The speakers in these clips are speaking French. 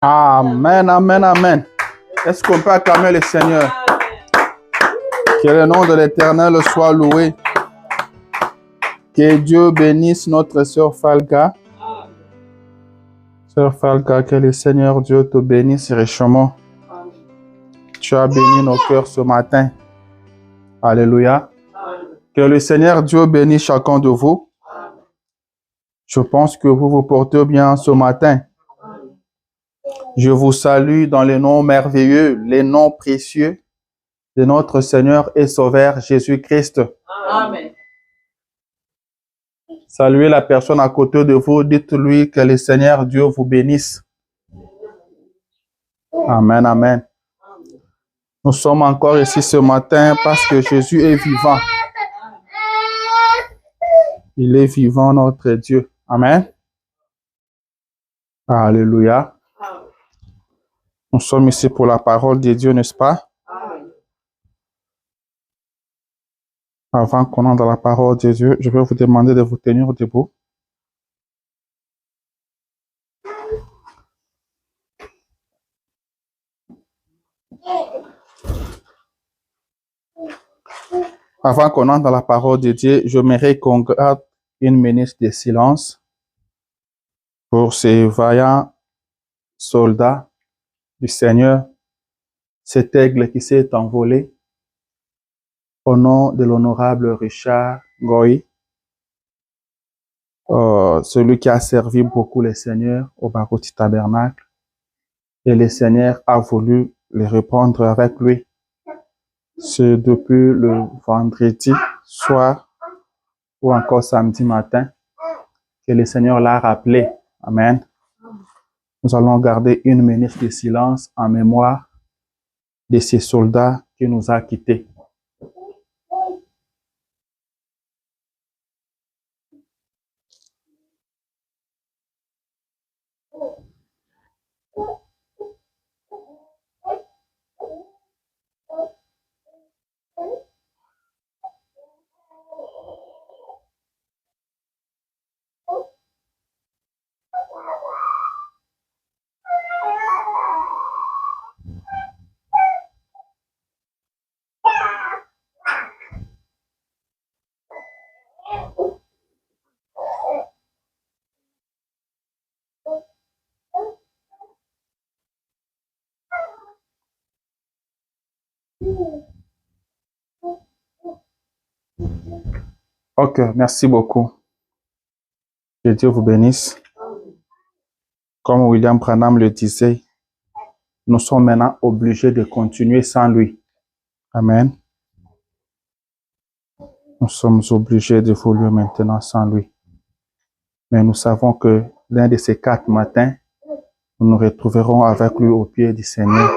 Amen, amen, amen. Est-ce qu'on peut acclamer le Seigneur? Que le nom de l'Éternel soit loué. Que Dieu bénisse notre sœur Falca. Sœur Falca, que le Seigneur Dieu te bénisse richement. Tu as béni nos cœurs ce matin. Alléluia. Que le Seigneur Dieu bénisse chacun de vous. Je pense que vous vous portez bien ce matin. Je vous salue dans les noms merveilleux, les noms précieux de notre Seigneur et Sauveur Jésus-Christ. Amen. Saluez la personne à côté de vous, dites-lui que le Seigneur Dieu vous bénisse. Amen, amen. Nous sommes encore ici ce matin parce que Jésus est vivant. Il est vivant, notre Dieu. Amen. Alléluia. Nous sommes ici pour la parole de Dieu, n'est-ce pas? Avant qu'on entre dans la parole de Dieu, je vais vous demander de vous tenir debout. Avant qu'on entre dans la parole de Dieu, j'aimerais qu'on garde une minute de silence pour ces vaillants soldats du Seigneur, cet aigle qui s'est envolé au nom de l'honorable Richard Goy, celui qui a servi beaucoup le Seigneur au Barouti Tabernacle, et le Seigneur a voulu les reprendre avec lui. C'est depuis le vendredi soir ou encore samedi matin que le Seigneur l'a rappelé. Amen. Nous allons garder une minute de silence en mémoire de ces soldats qui nous a quittés. Ok, merci beaucoup. Que Dieu vous bénisse. Comme William Branham le disait, nous sommes maintenant obligés de continuer sans lui. Amen. Nous sommes obligés d'évoluer maintenant sans lui. Mais nous savons que l'un de ces 4 matins, nous nous retrouverons avec lui au pied du Seigneur.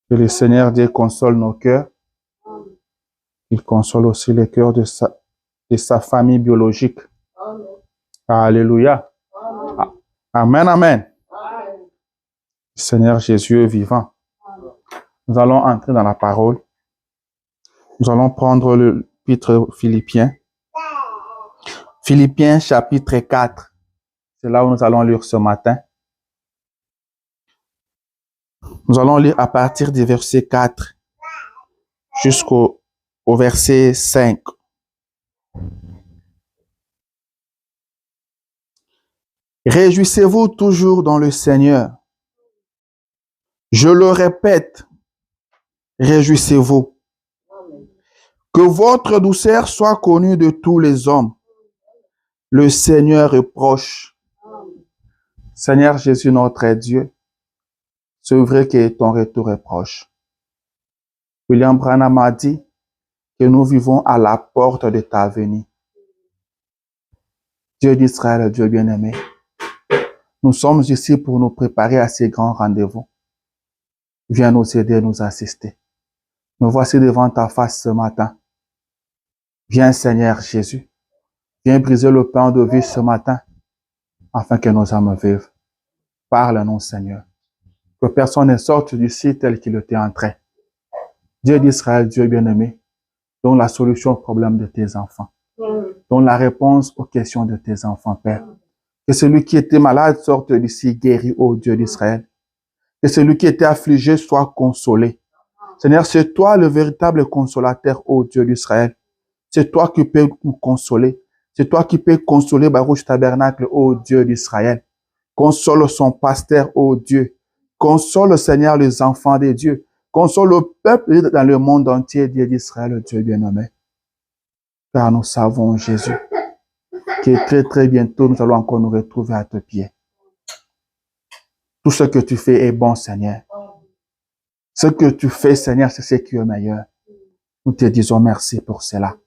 Que le Seigneur Dieu console nos cœurs. Il console aussi les cœurs de sa famille biologique. Amen. Alléluia. Amen, amen. Le Seigneur Jésus est vivant. Nous allons entrer dans la parole. Nous allons prendre le l'épître Philippiens. Philippiens chapitre 4. C'est là où nous allons lire ce matin. Nous allons lire à partir du verset 4 jusqu'au verset 5. Réjouissez-vous toujours dans le Seigneur. Je le répète, réjouissez-vous. Que votre douceur soit connue de tous les hommes. Le Seigneur est proche. Seigneur Jésus, notre Dieu, c'est vrai que ton retour est proche. William Branham a dit que nous vivons à la porte de ta venue. Dieu d'Israël, Dieu bien-aimé, nous sommes ici pour nous préparer à ces grands rendez-vous. Viens nous aider, nous assister. Nous voici devant ta face ce matin. Viens, Seigneur Jésus. Viens briser le pain de vie ce matin, afin que nos âmes vivent. Parle-nous, Seigneur. Que personne ne sorte d'ici tel qu'il était entré. Dieu d'Israël, Dieu bien-aimé, donne la solution au problème de tes enfants. Donne la réponse aux questions de tes enfants, Père. Que celui qui était malade sorte d'ici guéri, ô Dieu d'Israël. Que celui qui était affligé soit consolé. Seigneur, c'est toi le véritable consolateur, ô Dieu d'Israël. C'est toi qui peux nous consoler. C'est toi qui peux consoler Baruch Tabernacle, ô Dieu d'Israël. Console son pasteur, ô Dieu. Console, Seigneur, les enfants de Dieu. Console le peuple dans le monde entier, Dieu d'Israël, Dieu bien-aimé. Car nous savons, Jésus, que très très bientôt, nous allons encore nous retrouver à tes pieds. Tout ce que tu fais est bon, Seigneur. Ce que tu fais, Seigneur, c'est ce qui est meilleur. Nous te disons merci pour cela.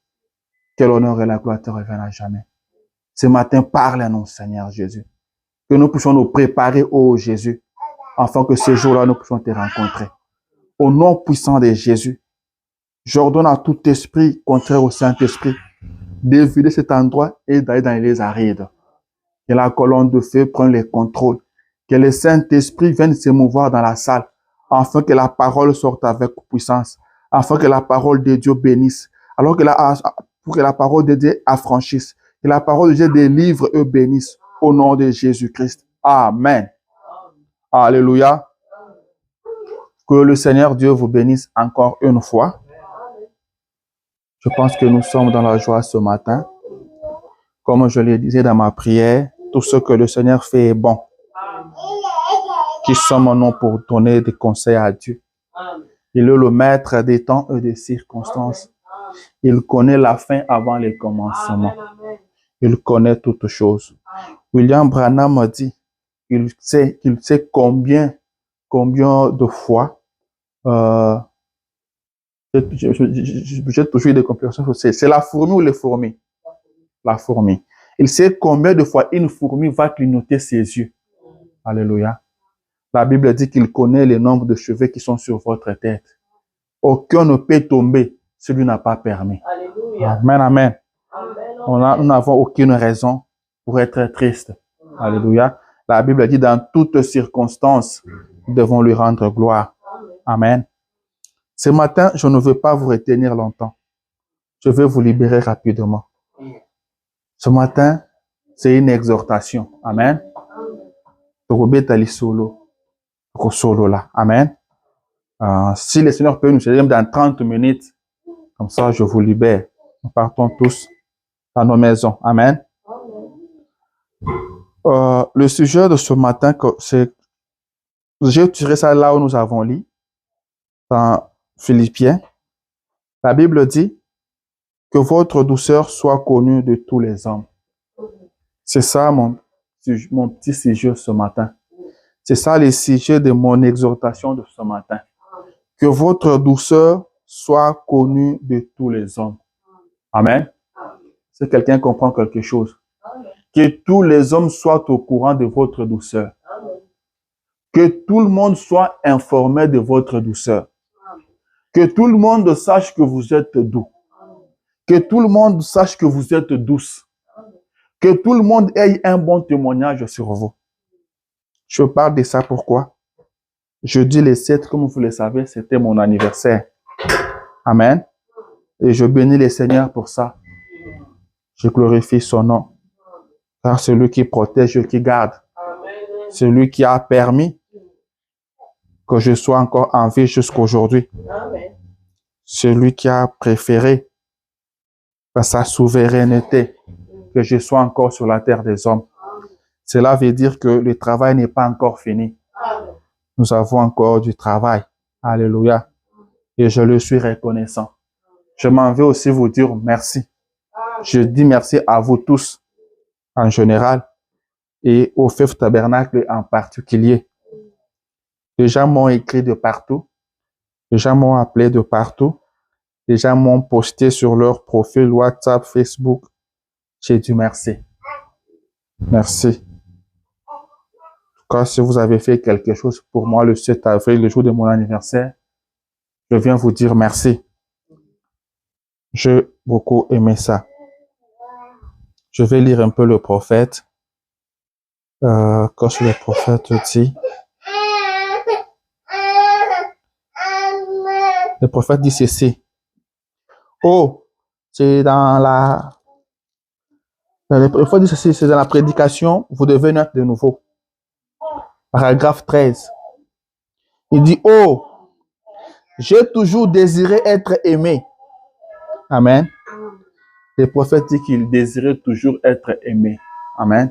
Que l'honneur et la gloire te reviennent à jamais. Ce matin, parle à nous, Seigneur Jésus. Que nous puissions nous préparer, ô Jésus, afin que ce jour-là, nous puissions te rencontrer. Au nom puissant de Jésus, j'ordonne à tout esprit contraire au Saint-Esprit d'éviter cet endroit et d'aller dans les arides. Que la colonne de feu prenne le contrôle. Que le Saint-Esprit vienne se mouvoir dans la salle, afin que la parole sorte avec puissance, afin que la parole de Dieu bénisse, alors que pour que la parole de Dieu affranchisse, que la parole de Dieu délivre et bénisse, au nom de Jésus-Christ. Amen. Alléluia. Que le Seigneur Dieu vous bénisse encore une fois. Je pense que nous sommes dans la joie ce matin. Comme je le disais dans ma prière, tout ce que le Seigneur fait est bon. Qui sommes-nous pour donner des conseils à Dieu? Il est le maître des temps et des circonstances. Il connaît la fin avant le commencement. Il connaît toutes choses. William Branham a dit qu'il sait combien de fois j'ai toujours eu des complications. C'est la fourmi ou les fourmis? La fourmi. Il sait combien de fois une fourmi va clignoter ses yeux. Alléluia. La Bible dit qu'il connaît le nombre de cheveux qui sont sur votre tête. Aucun ne peut tomber si lui n'a pas permis. Alléluia. Amen, amen. Nous n'avons aucune raison pour être triste. Alléluia. La Bible dit dans toutes circonstances, nous devons lui rendre gloire. Amen. Ce matin, je ne veux pas vous retenir longtemps. Je vais vous libérer rapidement. Ce matin, c'est une exhortation. Amen. Amen. Si le Seigneur peut nous aider dans 30 minutes, comme ça, je vous libère. Nous partons tous dans nos maisons. Amen. Le sujet de ce matin, c'est, j'ai tiré ça là où nous avons lu, dans Philippiens. La Bible dit que votre douceur soit connue de tous les hommes. C'est ça mon petit sujet ce matin. C'est ça le sujet de mon exhortation de ce matin. Que votre douceur soit connue de tous les hommes. Amen. Si quelqu'un comprend quelque chose. Que tous les hommes soient au courant de votre douceur. Que tout le monde soit informé de votre douceur. Que tout le monde sache que vous êtes doux. Que tout le monde sache que vous êtes douce. Que tout le monde ait un bon témoignage sur vous. Je parle de ça pourquoi? Jeudi le 7, comme vous le savez, c'était mon anniversaire. Amen. Et je bénis le Seigneur pour ça. Je glorifie son nom. Car c'est lui qui protège, qui garde. C'est lui qui a permis que je sois encore en vie jusqu'à aujourd'hui. C'est lui qui a préféré, par sa souveraineté, que je sois encore sur la terre des hommes. Cela veut dire que le travail n'est pas encore fini. Nous avons encore du travail. Alléluia. Et je le suis reconnaissant. Je m'en vais aussi vous dire merci. Je dis merci à vous tous en général et au FEF Tabernacle en particulier. Les gens m'ont écrit de partout. Les gens m'ont appelé de partout. Les gens m'ont posté sur leur profil WhatsApp, Facebook. J'ai dit merci. Merci. En tout cas, si vous avez fait quelque chose pour moi le 7 avril, le jour de mon anniversaire, je viens vous dire merci. J'ai beaucoup aimé ça. Je vais lire un peu le prophète. Quand le prophète dit, le prophète dit ceci. Oh, c'est dans Il faut dire ceci, c'est dans la prédication, vous devez naître de nouveau. Paragraphe 13. Il dit, oh, j'ai toujours désiré être aimé. Amen. Le prophète dit qu'il désirait toujours être aimé. Amen.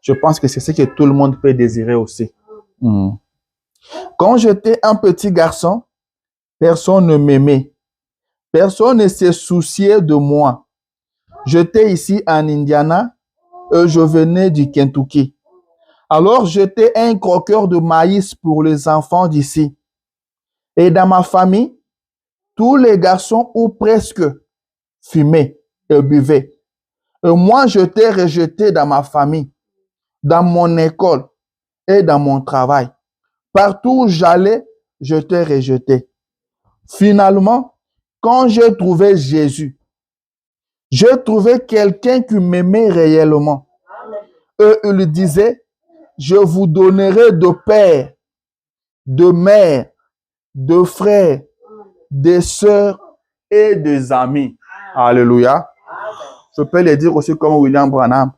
Je pense que c'est ce que tout le monde peut désirer aussi. Quand j'étais un petit garçon, personne ne m'aimait. Personne ne se souciait de moi. J'étais ici en Indiana et je venais du Kentucky. Alors j'étais un croqueur de maïs pour les enfants d'ici. Et dans ma famille, tous les garçons ou presque fumaient et buvaient. Et moi, j'étais rejeté dans ma famille, dans mon école et dans mon travail. Partout où j'allais, j'étais rejeté. Finalement, quand j'ai trouvé Jésus, j'ai trouvé quelqu'un qui m'aimait réellement. Et il disait, je vous donnerai de père, de mère, de frères, des sœurs et des amis. Alléluia. Je peux le dire aussi comme William Branham,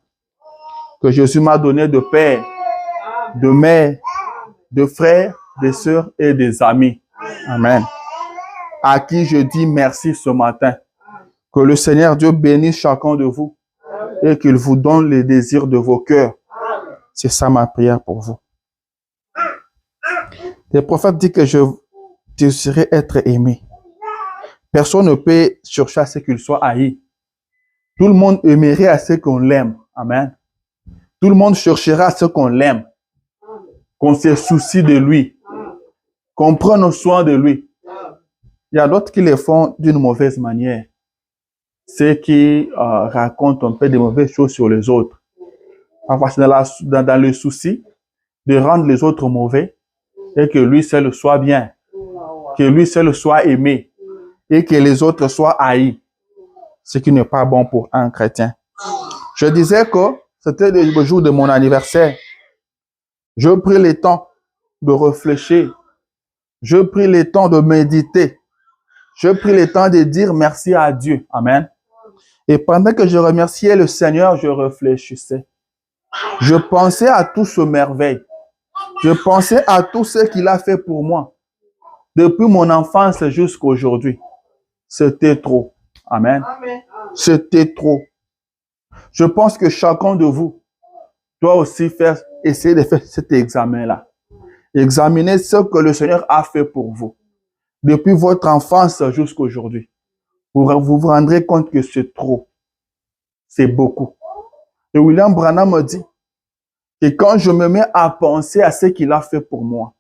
que Jésus m'a donné de père, de mère, de frères, des sœurs et des amis. Amen. À qui je dis merci ce matin. Que le Seigneur Dieu bénisse chacun de vous et qu'il vous donne les désirs de vos cœurs. C'est ça ma prière pour vous. Le prophète dit que je désirais être aimé. Personne ne peut chercher à ce qu'il soit haï. Tout le monde aimerait à ce qu'on l'aime. Amen. Tout le monde cherchera à ce qu'on l'aime. Qu'on se soucie de lui. Qu'on prenne soin de lui. Il y a d'autres qui le font d'une mauvaise manière. Ceux qui racontent un peu de mauvaises choses sur les autres. Parfois, c'est dans le souci de rendre les autres mauvais et que lui seul soit bien. Que lui seul soit aimé et que les autres soient haïs. Ce qui n'est pas bon pour un chrétien. Je disais que c'était le jour de mon anniversaire. Je pris le temps de réfléchir. Je pris le temps de méditer. Je pris le temps de dire merci à Dieu. Amen. Et pendant que je remerciais le Seigneur, je réfléchissais. Je pensais à tout ce merveille. Je pensais à tout ce qu'il a fait pour moi. Depuis mon enfance jusqu'à aujourd'hui. C'était trop. Amen. C'était trop. Je pense que chacun de vous doit aussi essayer de faire cet examen-là. Examinez ce que le Seigneur a fait pour vous. Depuis votre enfance jusqu'à aujourd'hui. Vous vous rendrez compte que c'est trop. C'est beaucoup. Et William Branham me dit que quand je me mets à penser à ce qu'il a fait pour moi,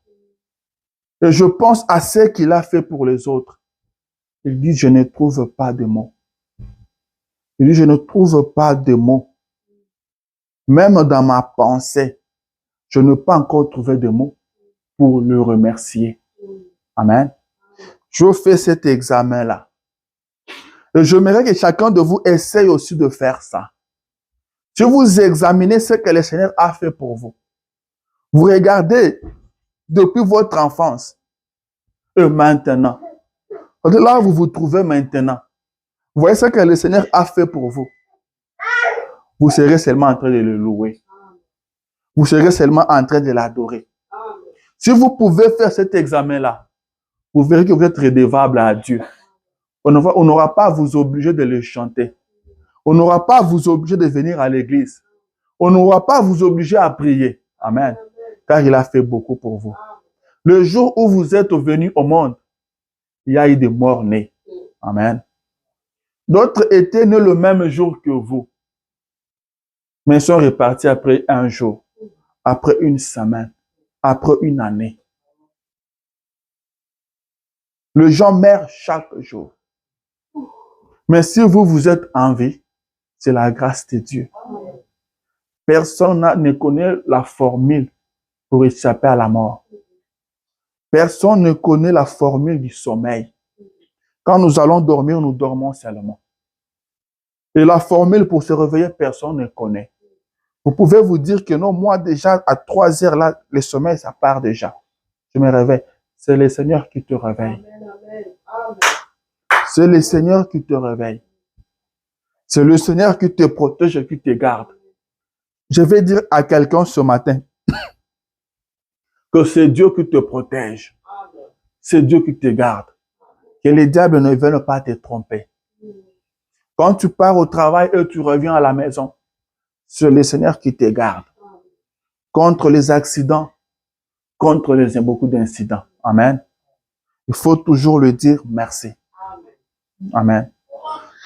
et je pense à ce qu'il a fait pour les autres, il dit, je ne trouve pas de mots. Il dit, je ne trouve pas de mots. Même dans ma pensée, je n'ai pas encore trouvé de mots pour le remercier. Amen. Je fais cet examen-là. Et j'aimerais que chacun de vous essaye aussi de faire ça. Si vous examinez ce que le Seigneur a fait pour vous, vous regardez depuis votre enfance et maintenant. Là, vous vous trouvez maintenant. Vous voyez ce que le Seigneur a fait pour vous. Vous serez seulement en train de le louer. Vous serez seulement en train de l'adorer. Si vous pouvez faire cet examen-là, vous verrez que vous êtes redevable à Dieu. On n'aura pas à vous obliger de le chanter. On n'aura pas à vous obliger de venir à l'église. On n'aura pas à vous obliger à prier. Amen. Car il a fait beaucoup pour vous. Le jour où vous êtes venus au monde, il y a eu des morts nés. Amen. D'autres étaient nés le même jour que vous. Mais sont repartis après un jour, après une semaine, après une année. Les gens meurent chaque jour. Mais si vous, vous êtes en vie, c'est la grâce de Dieu. Personne ne connaît la formule pour échapper à la mort. Personne ne connaît la formule du sommeil. Quand nous allons dormir, nous dormons seulement. Et la formule pour se réveiller, personne ne connaît. Vous pouvez vous dire que non, moi déjà, à 3 heures, là, le sommeil, ça part déjà. Je me réveille. C'est le Seigneur qui te réveille. C'est le Seigneur qui te réveille. C'est le Seigneur qui te protège et qui te garde. Je vais dire à quelqu'un ce matin que c'est Dieu qui te protège. C'est Dieu qui te garde. Que les diables ne veulent pas te tromper. Quand tu pars au travail et tu reviens à la maison, c'est le Seigneur qui te garde. Contre les accidents, contre beaucoup d'incidents. Amen. Il faut toujours lui dire merci. Amen.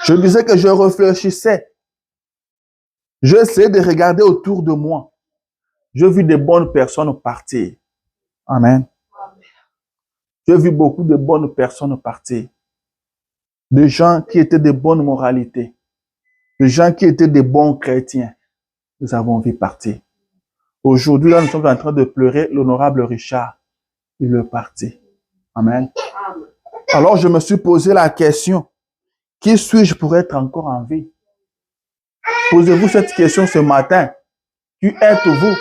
Je disais que je réfléchissais. J'essayais de regarder autour de moi. J'ai vu de bonnes personnes partir. Amen. J'ai vu beaucoup de bonnes personnes partir. Des gens qui étaient de bonne moralité. Des gens qui étaient de bons chrétiens. Nous avons vu partir. Aujourd'hui, là, nous sommes en train de pleurer l'honorable Richard. Il est parti. Amen. Alors, je me suis posé la question. Qui suis-je pour être encore en vie? Posez-vous cette question ce matin. Qui êtes-vous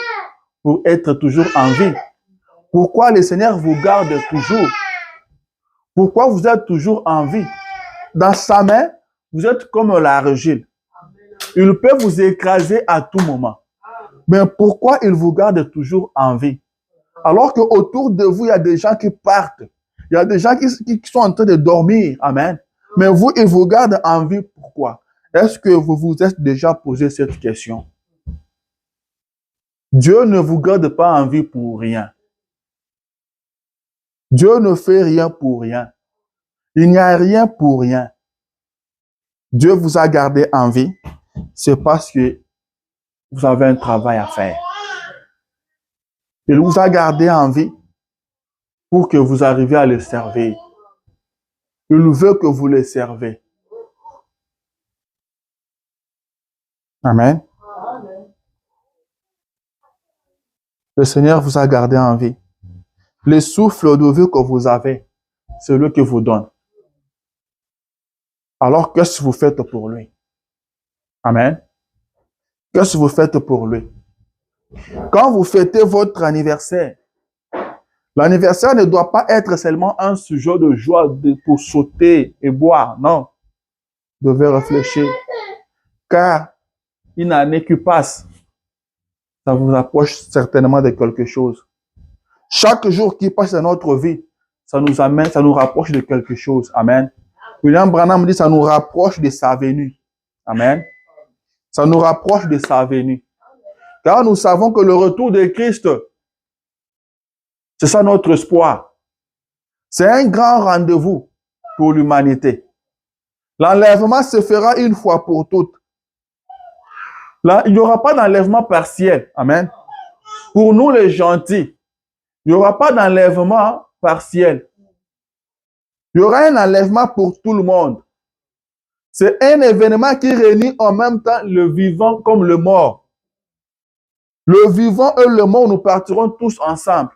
pour être toujours en vie? Pourquoi le Seigneur vous garde toujours? Pourquoi vous êtes toujours en vie? Dans sa main, vous êtes comme l'argile. Il peut vous écraser à tout moment. Mais pourquoi il vous garde toujours en vie? Alors qu'autour de vous, il y a des gens qui partent. Il y a des gens qui sont en train de dormir. Amen. Mais vous, il vous garde en vie. Pourquoi? Est-ce que vous vous êtes déjà posé cette question? Dieu ne vous garde pas en vie pour rien. Dieu ne fait rien pour rien. Il n'y a rien pour rien. Dieu vous a gardé en vie. C'est parce que vous avez un travail à faire. Il vous a gardé en vie pour que vous arriviez à le servir. Il veut que vous le servez. Amen. Le Seigneur vous a gardé en vie. Le souffle de vie que vous avez, c'est lui qui vous donne. Alors, qu'est-ce que vous faites pour lui? Amen. Qu'est-ce que vous faites pour lui? Quand vous fêtez votre anniversaire, l'anniversaire ne doit pas être seulement un sujet de joie pour sauter et boire. Non. Vous devez réfléchir. Car une année qui passe, ça vous approche certainement de quelque chose. Chaque jour qui passe dans notre vie, ça nous rapproche de quelque chose. Amen. William Branham dit, ça nous rapproche de sa venue. Amen. Ça nous rapproche de sa venue. Car nous savons que le retour de Christ, c'est ça notre espoir. C'est un grand rendez-vous pour l'humanité. L'enlèvement se fera une fois pour toutes. Là, il n'y aura pas d'enlèvement partiel. Amen. Pour nous les gentils, il n'y aura pas d'enlèvement partiel. Il y aura un enlèvement pour tout le monde. C'est un événement qui réunit en même temps le vivant comme le mort. Le vivant et le mort, nous partirons tous ensemble.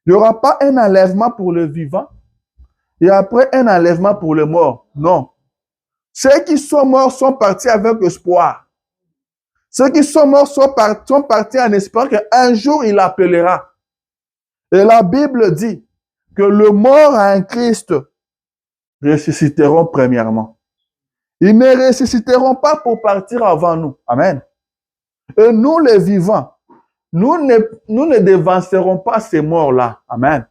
Il n'y aura pas un enlèvement pour le vivant et après un enlèvement pour le mort. Non. Ceux qui sont morts sont partis avec espoir. Ceux qui sont morts sont partis en espérant qu'un jour il appellera. Et la Bible dit que le mort en Christ ressusciteront premièrement. Ils ne ressusciteront pas pour partir avant nous. Amen. Et nous les vivants, nous ne devancerons pas ces morts-là. Amen.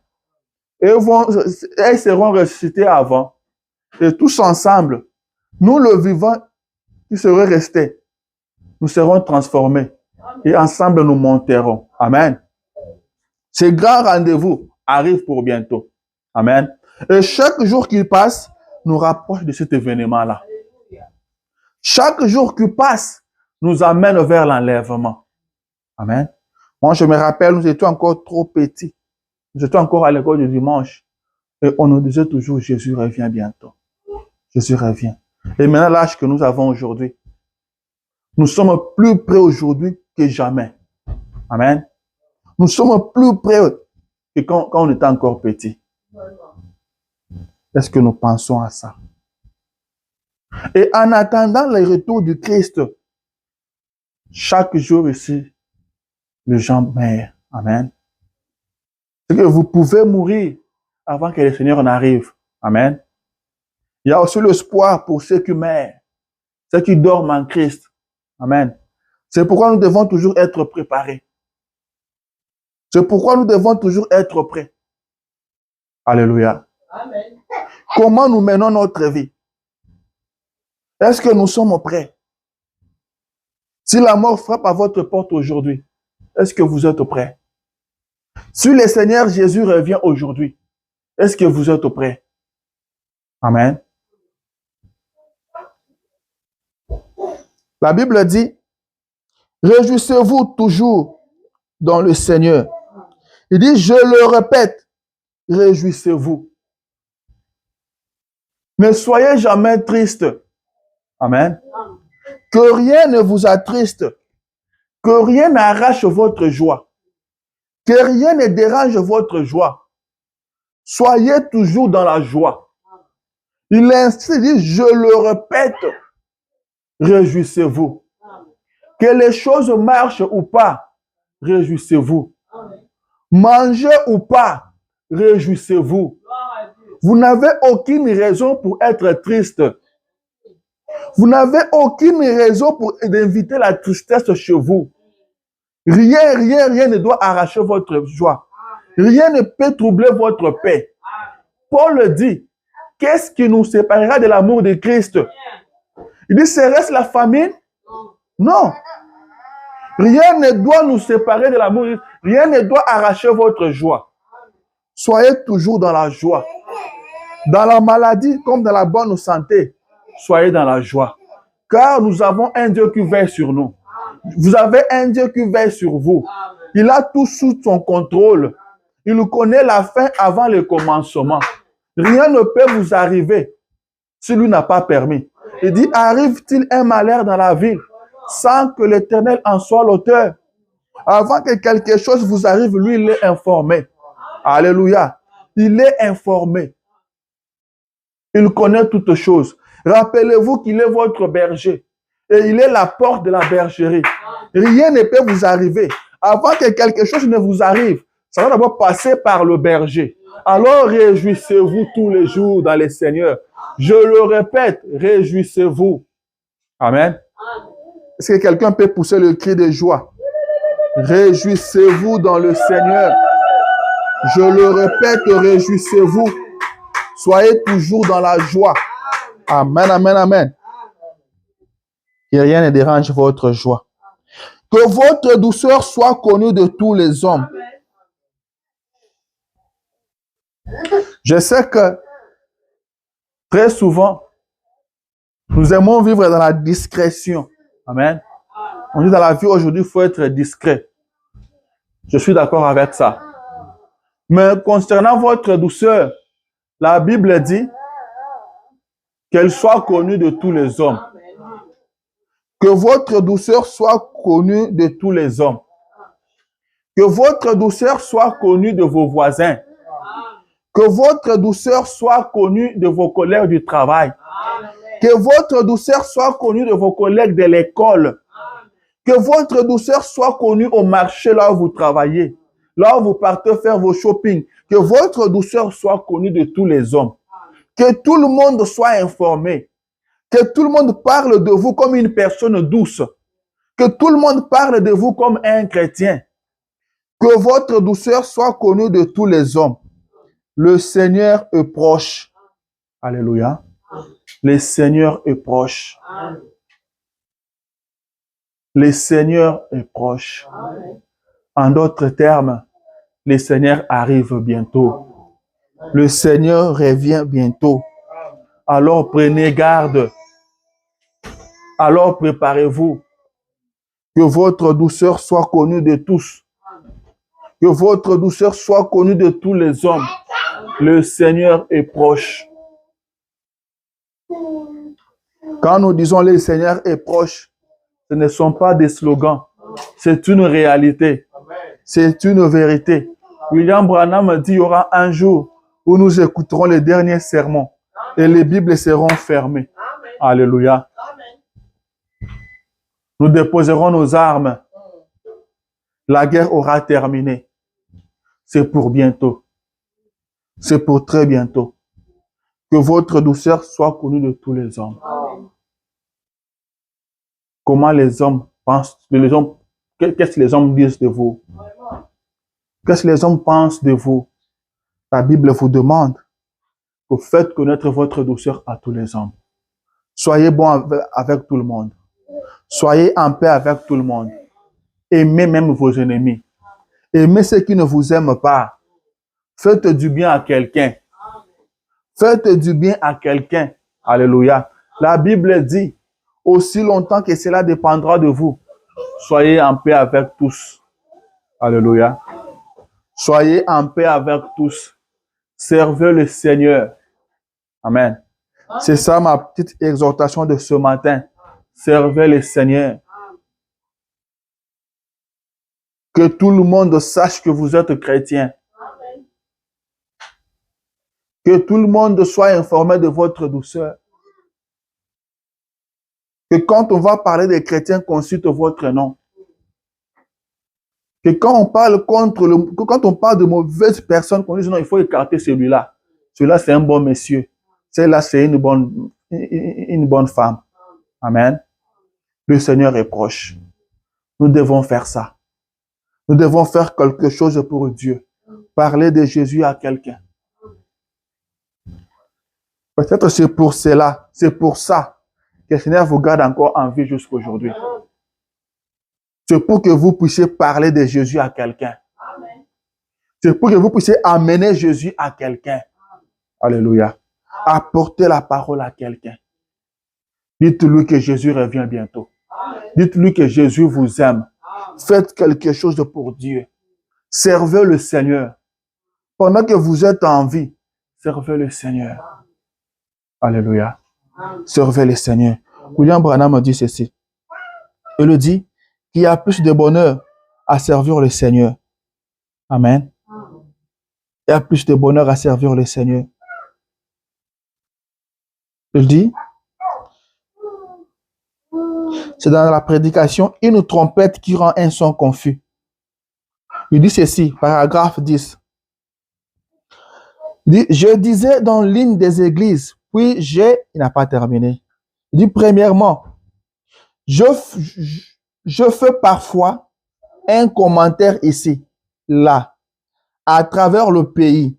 Et ils seront ressuscités avant. Et tous ensemble, nous le vivant qui serait resté, nous serons transformés. Et ensemble, nous monterons. Amen. Ce grand rendez-vous arrive pour bientôt. Amen. Et chaque jour qui passe nous rapproche de cet événement-là. Chaque jour qui passe nous amène vers l'enlèvement. Amen. Moi, je me rappelle, nous étions encore trop petits. Nous étions encore à l'école du dimanche. Et on nous disait toujours, Jésus revient bientôt. Jésus revient. Et maintenant, l'âge que nous avons aujourd'hui, nous sommes plus près aujourd'hui que jamais. Amen. Nous sommes plus près que quand on était encore petit. Est-ce que nous pensons à ça? Et en attendant le retour du Christ, chaque jour ici, les gens meurent. Amen. C'est que vous pouvez mourir avant que le Seigneur n'arrive. Amen. Il y a aussi l'espoir pour ceux qui meurent. ceux qui dorment en Christ. Amen. C'est pourquoi nous devons toujours être préparés. C'est pourquoi nous devons toujours être prêts. Alléluia. Amen. Comment nous menons notre vie? Est-ce que nous sommes prêts? Si la mort frappe à votre porte aujourd'hui, est-ce que vous êtes prêts? Si le Seigneur Jésus revient aujourd'hui, est-ce que vous êtes prêts? Amen. La Bible dit, réjouissez-vous toujours dans le Seigneur. Il dit, je le répète, réjouissez-vous. Ne soyez jamais triste. Amen. Que rien ne vous attriste. Que rien n'arrache votre joie. Que rien ne dérange votre joie. Soyez toujours dans la joie. Il insiste, dit, je le répète, réjouissez-vous. Que les choses marchent ou pas, réjouissez-vous. Mangez ou pas, réjouissez-vous. Vous n'avez aucune raison pour être triste. Vous n'avez aucune raison pour inviter la tristesse chez vous. Rien ne doit arracher votre joie. Rien ne peut troubler votre paix. Paul dit, qu'est-ce qui nous séparera de l'amour de Christ? Il dit, serait-ce la famine? Non. Rien ne doit nous séparer de l'amour. Rien ne doit arracher votre joie. Soyez toujours dans la joie. Dans la maladie comme dans la bonne santé, soyez dans la joie. Car nous avons un Dieu qui veille sur nous. Vous avez un Dieu qui veille sur vous. Il a tout sous son contrôle. Il connaît la fin avant le commencement. Rien ne peut vous arriver si lui n'a pas permis. Il dit, arrive-t-il un malheur dans la ville sans que l'Éternel en soit l'auteur? Avant que quelque chose vous arrive, lui, il est informé. Alléluia. Il est informé. Il connaît toutes choses. Rappelez-vous qu'il est votre berger. Et il est la porte de la bergerie. Rien ne peut vous arriver. Avant que quelque chose ne vous arrive, ça va d'abord passer par le berger. Alors réjouissez-vous tous les jours dans le Seigneur. Je le répète, réjouissez-vous. Amen. Est-ce que quelqu'un peut pousser le cri de joie? Réjouissez-vous dans le Seigneur. Je le répète, réjouissez-vous. Soyez toujours dans la joie. Amen, amen, amen. Que rien ne dérange votre joie. Que votre douceur soit connue de tous les hommes. Je sais que très souvent, nous aimons vivre dans la discrétion. Amen. On dit dans la vie aujourd'hui, il faut être discret. Je suis d'accord avec ça. Mais concernant votre douceur, la Bible dit qu'elle soit connue de tous les hommes. Que votre douceur soit connue de tous les hommes. Que votre douceur soit connue de vos voisins. Que votre douceur soit connue de vos collègues du travail. Que votre douceur soit connue de vos collègues de l'école. Que votre douceur soit connue au marché là où vous travaillez. Là où vous partez faire vos shopping. Que votre douceur soit connue de tous les hommes. Que tout le monde soit informé. Que tout le monde parle de vous comme une personne douce. Que tout le monde parle de vous comme un chrétien. Que votre douceur soit connue de tous les hommes. Le Seigneur est proche. Alléluia. Le Seigneur est proche. Le Seigneur est proche. En d'autres termes, le Seigneur arrive bientôt. Le Seigneur revient bientôt. Alors prenez garde. Alors préparez-vous. Que votre douceur soit connue de tous. Que votre douceur soit connue de tous les hommes. Le Seigneur est proche. Quand nous disons le Seigneur est proche, ce ne sont pas des slogans. C'est une réalité. C'est une vérité. William Branham dit qu'il y aura un jour où nous écouterons les derniers sermons et les Bibles seront fermées. Alléluia. Nous déposerons nos armes. La guerre aura terminé. C'est pour bientôt. C'est pour très bientôt. Que votre douceur soit connue de tous les hommes. comment les hommes pensent, qu'est-ce que les hommes disent de vous? Qu'est-ce que les hommes pensent de vous? La Bible vous demande que faites connaître votre douceur à tous les hommes. Soyez bons avec tout le monde. Soyez en paix avec tout le monde. Aimez même vos ennemis. Aimez ceux qui ne vous aiment pas. Faites du bien à quelqu'un. Faites du bien à quelqu'un. Alléluia. La Bible dit, aussi longtemps que cela dépendra de vous, soyez en paix avec tous. Alléluia. Soyez en paix avec tous. Servez le Seigneur. Amen. C'est ça ma petite exhortation de ce matin. Servez le Seigneur. Que tout le monde sache que vous êtes chrétien. Que tout le monde soit informé de votre douceur. Que quand on va parler des chrétiens, consulte votre nom. Que quand on parle quand on parle de mauvaises personnes, qu'on dise non, il faut écarter celui-là. Celui-là, c'est un bon monsieur. Celle-là, c'est une bonne femme. Amen. Le Seigneur est proche. Nous devons faire ça. Nous devons faire quelque chose pour Dieu. Parler de Jésus à quelqu'un. Peut-être c'est pour cela, c'est pour ça que le Seigneur vous garde encore en vie jusqu'à aujourd'hui. C'est pour que vous puissiez parler de Jésus à quelqu'un. C'est pour que vous puissiez amener Jésus à quelqu'un. Alléluia. Apporter la parole à quelqu'un. Dites-lui que Jésus revient bientôt. Dites-lui que Jésus vous aime. Faites quelque chose pour Dieu. Servez le Seigneur. Pendant que vous êtes en vie, servez le Seigneur. Alléluia. Servez le Seigneur. William Branham dit ceci. Il le dit qu'il y a plus de bonheur à servir le Seigneur. Amen. Il y a plus de bonheur à servir le Seigneur. Il dit, c'est dans la prédication, une trompette qui rend un son confus. Il dit ceci, paragraphe 10. Il dit, je disais dans l'une des églises, puis il n'a pas terminé. Il dit, premièrement, je fais parfois un commentaire ici, là, à travers le pays.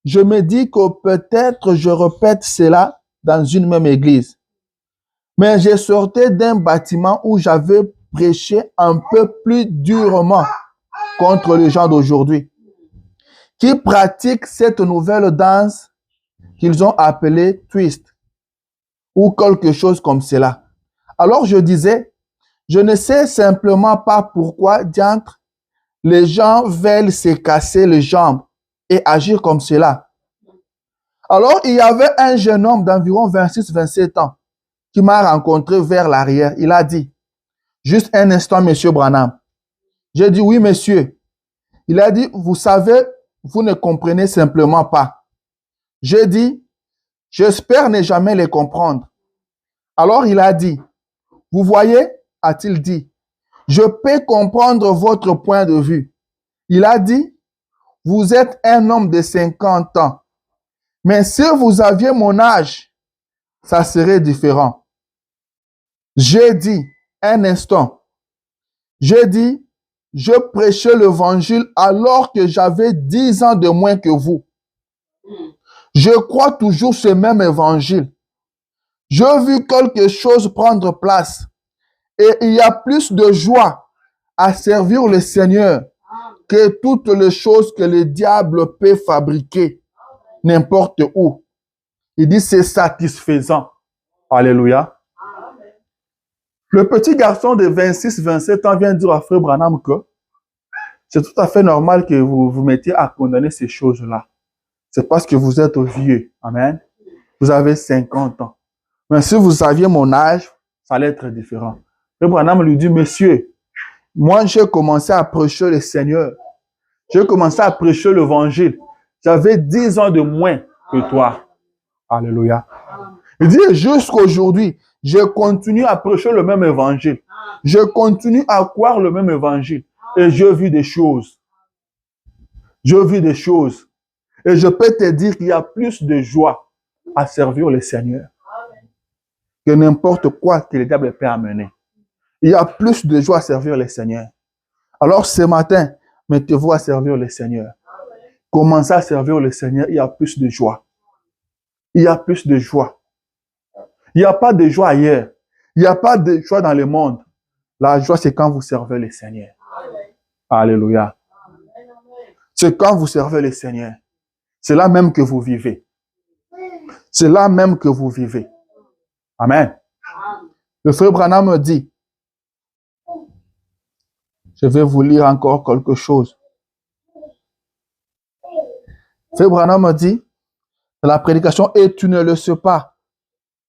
Je me dis que peut-être je répète cela dans une même église. Mais je sortais d'un bâtiment où j'avais prêché un peu plus durement contre les gens d'aujourd'hui, qui pratiquent cette nouvelle danse qu'ils ont appelée twist, ou quelque chose comme cela. Alors je disais, je ne sais simplement pas pourquoi, diantre, les gens veulent se casser les jambes et agir comme cela. Alors il y avait un jeune homme d'environ 26-27 ans qui m'a rencontré vers l'arrière. Il a dit, juste un instant, monsieur Branham. J'ai dit, oui, monsieur. Il a dit, vous savez, vous ne comprenez simplement pas. J'ai dit, j'espère ne jamais les comprendre. Alors il a dit, vous voyez, a-t-il dit, je peux comprendre votre point de vue. Il a dit, vous êtes un homme de 50 ans. Mais si vous aviez mon âge, ça serait différent. J'ai dit, un instant, j'ai dit, je prêchais l'évangile alors que j'avais 10 ans de moins que vous. Je crois toujours ce même évangile. J'ai vu quelque chose prendre place et il y a plus de joie à servir le Seigneur que toutes les choses que le diable peut fabriquer n'importe où. Il dit c'est satisfaisant. Alléluia. Le petit garçon de 26-27 ans vient dire à Frère Branham que c'est tout à fait normal que vous vous mettiez à condamner ces choses-là. C'est parce que vous êtes vieux. Amen. Vous avez 50 ans. Mais si vous aviez mon âge, ça allait être différent. Frère Branham lui dit, monsieur, moi j'ai commencé à prêcher le Seigneur. J'ai commencé à prêcher l'évangile. J'avais 10 ans de moins que toi. Alléluia. Il dit, jusqu'aujourd'hui, je continue à prêcher le même évangile. Je continue à croire le même évangile. Et j'ai vu des choses. J'ai vu des choses. Et je peux te dire qu'il y a plus de joie à servir le Seigneur que n'importe quoi que le diable peut amener. Il y a plus de joie à servir le Seigneur. Alors ce matin, mettez-vous à servir le Seigneur. Commencez à servir le Seigneur, il y a plus de joie. Il y a plus de joie. Il n'y a pas de joie ailleurs. Il n'y a pas de joie dans le monde. La joie, c'est quand vous servez le Seigneur. Alléluia. C'est quand vous servez le Seigneur. C'est là même que vous vivez. C'est là même que vous vivez. Amen. Le frère Branham me dit, je vais vous lire encore quelque chose. Le frère Branham me dit, dans la prédication, et tu ne le sais pas,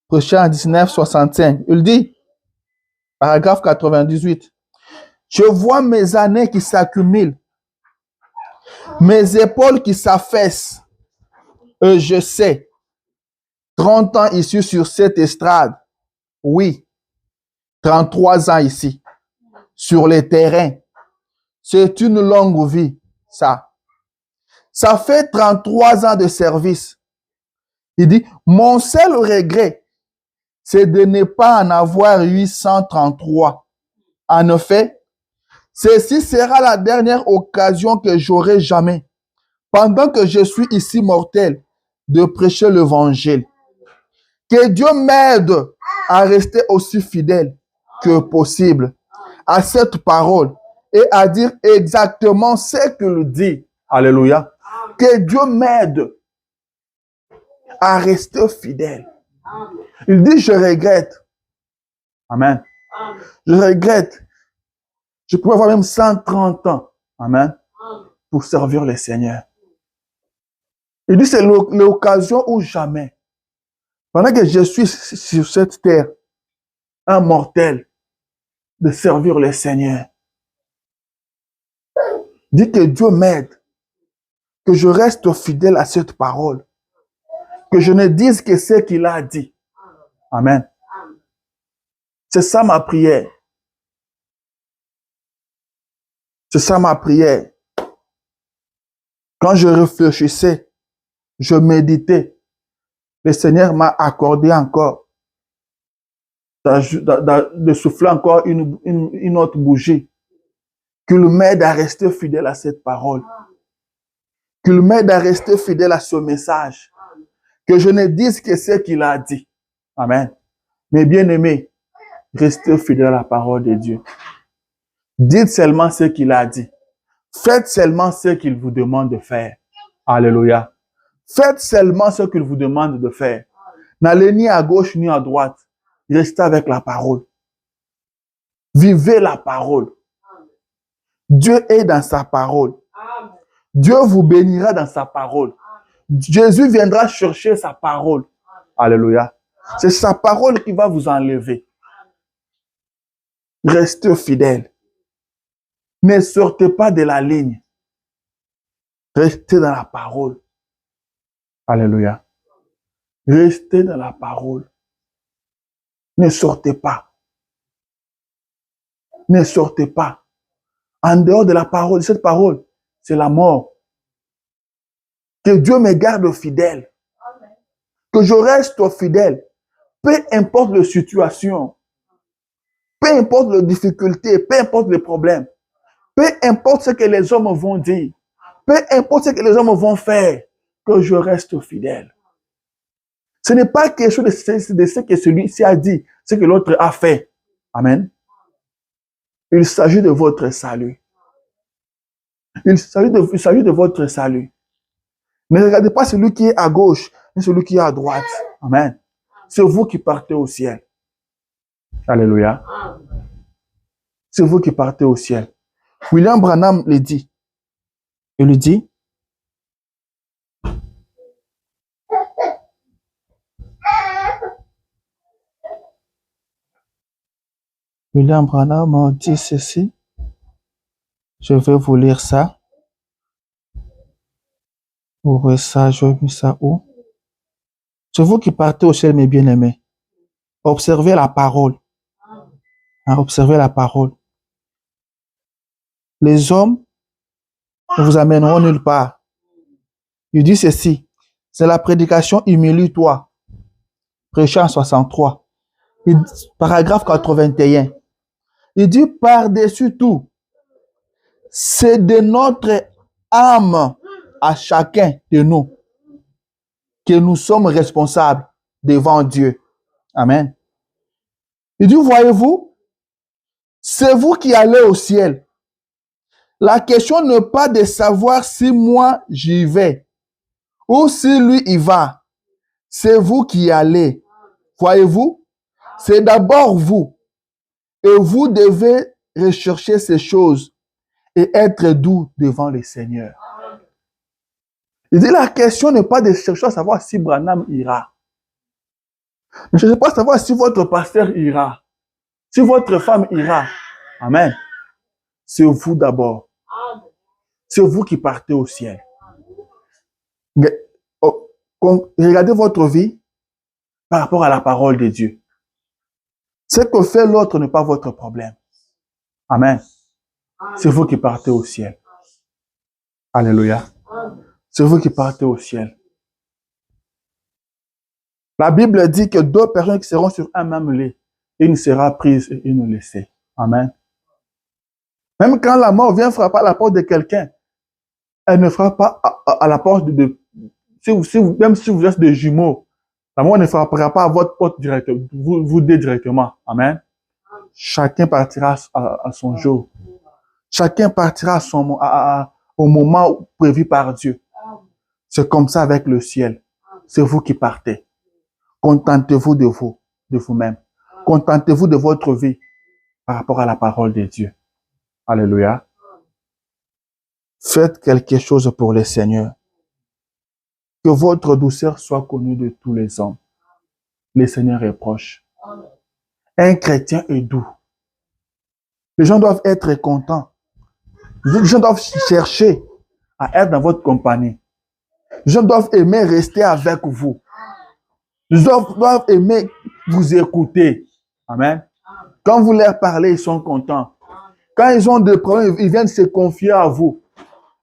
prêché en 1965, il dit, paragraphe 98, je vois mes années qui s'accumulent, mes épaules qui s'affaissent, et je sais, 30 ans ici sur cette estrade, oui, 33 ans ici, sur les terrains, c'est une longue vie, ça. Ça fait 33 ans de service. Il dit, mon seul regret, c'est de ne pas en avoir 833. En effet, ceci sera la dernière occasion que j'aurai jamais, pendant que je suis ici mortel, de prêcher l'évangile. Que Dieu m'aide à rester aussi fidèle que possible à cette parole et à dire exactement ce qu'il dit. Alléluia. Que Dieu m'aide à rester fidèle. Il dit, je regrette. Amen. Je regrette. Je pourrais avoir même 130 ans. Amen. Pour servir le Seigneur. Il dit, c'est l'occasion ou jamais. Pendant que je suis sur cette terre, un mortel, de servir le Seigneur. Dit que Dieu m'aide, que je reste fidèle à cette parole, que je ne dise que ce qu'il a dit. Amen. C'est ça ma prière. C'est ça ma prière. Quand je réfléchissais, je méditais, le Seigneur m'a accordé encore de souffler encore une autre bougie. Qu'il m'aide à rester fidèle à cette parole. Qu'il m'aide à rester fidèle à ce message. Que je ne dise que ce qu'il a dit. Amen. Mes bien-aimés, restez fidèles à la parole de Dieu. Dites seulement ce qu'il a dit. Faites seulement ce qu'il vous demande de faire. Alléluia. Faites seulement ce qu'il vous demande de faire. N'allez ni à gauche ni à droite. Restez avec la parole. Vivez la parole. Dieu est dans sa parole. Dieu vous bénira dans sa parole. Jésus viendra chercher sa parole. Alléluia. C'est sa parole qui va vous enlever. Restez fidèles. Ne sortez pas de la ligne. Restez dans la parole. Alléluia. Restez dans la parole. Ne sortez pas. Ne sortez pas. En dehors de la parole, cette parole, c'est la mort. Que Dieu me garde fidèle. Que je reste fidèle. Peu importe les situations. Peu importe les difficultés. Peu importe les problèmes. Peu importe ce que les hommes vont dire. Peu importe ce que les hommes vont faire. Que je reste fidèle. Ce n'est pas quelque chose de ce que celui-ci a dit. Ce que l'autre a fait. Amen. Il s'agit de votre salut. Il s'agit de votre salut. Ne regardez pas celui qui est à gauche, mais celui qui est à droite. Amen. C'est vous qui partez au ciel. Alléluia. C'est vous qui partez au ciel. William Branham le dit. Il lui dit, William Branham dit ceci. Je vais vous lire ça. Ouvrez ça, je mets ça où? C'est vous qui partez au ciel, mes bien-aimés. Observez la parole. Observez la parole. Les hommes ne vous amèneront nulle part. Il dit ceci. C'est la prédication humilie-toi. Prêché en 63. Paragraphe 81. Il dit par-dessus tout, c'est de notre âme à chacun de nous que nous sommes responsables devant Dieu. Amen. Il dit, voyez-vous, c'est vous qui allez au ciel. La question n'est pas de savoir si moi j'y vais ou si lui y va. C'est vous qui y allez. Voyez-vous, c'est d'abord vous. Et vous devez rechercher ces choses et être doux devant le Seigneur. Il dit, la question n'est pas de chercher à savoir si Branham ira. Ne cherchez pas à savoir si votre pasteur ira. Si votre femme ira. Amen. C'est vous d'abord. C'est vous qui partez au ciel. Regardez votre vie par rapport à la parole de Dieu. Ce que fait l'autre n'est pas votre problème. Amen. C'est vous qui partez au ciel. Alléluia. C'est vous qui partez au ciel. La Bible dit que deux personnes qui seront sur un même lit, une sera prise et une laissée. Amen. Même quand la mort vient frapper à la porte de quelqu'un, elle ne frappe pas à la porte même si vous êtes des jumeaux, la mort ne frappera pas à votre porte directement, vous deux directement. Amen. Chacun partira à son jour. Chacun partira au moment prévu par Dieu. C'est comme ça avec le ciel. C'est vous qui partez. Contentez-vous de vous-même. Contentez-vous de votre vie par rapport à la parole de Dieu. Alléluia. Faites quelque chose pour le Seigneur. Que votre douceur soit connue de tous les hommes. Le Seigneur est proche. Un chrétien est doux. Les gens doivent être contents. Les gens doivent chercher à être dans votre compagnie. Les gens doivent aimer rester avec vous. Les gens doivent aimer vous écouter. Amen. Quand vous leur parlez, ils sont contents. Quand ils ont des problèmes, ils viennent se confier à vous.